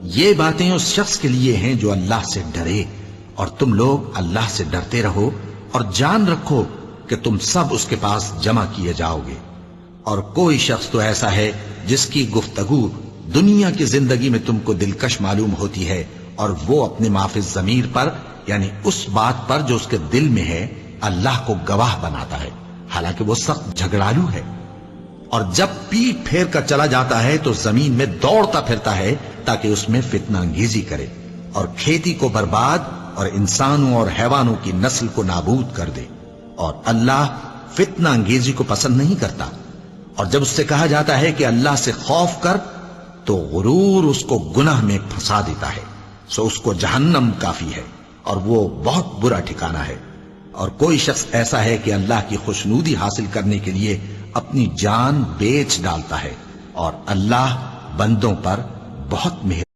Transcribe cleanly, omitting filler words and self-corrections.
یہ باتیں اس شخص کے لیے ہیں جو اللہ سے ڈرے، اور تم لوگ اللہ سے ڈرتے رہو اور جان رکھو کہ تم سب اس کے پاس جمع کیے جاؤ گے۔ اور کوئی شخص تو ایسا ہے جس کی گفتگو دنیا کی زندگی میں تم کو دلکش معلوم ہوتی ہے، اور وہ اپنے معافی ضمیر پر، یعنی اس بات پر جو اس کے دل میں ہے، اللہ کو گواہ بناتا ہے، حالانکہ وہ سخت جھگڑالو ہے۔ اور جب پیٹ پھیر کر چلا جاتا ہے تو زمین میں دوڑتا پھرتا ہے تاکہ اس میں فتنہ انگیزی کرے اور کھیتی کو برباد اور انسانوں اور حیوانوں کی نسل کو نابود کر دے، اور اللہ فتنہ انگیزی کو پسند نہیں کرتا۔ اور جب اس سے کہا جاتا ہے کہ اللہ سے خوف کر، تو غرور اس کو گناہ میں پھنسا دیتا ہے، سو اس کو جہنم کافی ہے اور وہ بہت برا ٹھکانہ ہے۔ اور کوئی شخص ایسا ہے کہ اللہ کی خوشنودی حاصل کرنے کے لیے اپنی جان بیچ ڈالتا ہے، اور اللہ بندوں پر بہت مہربان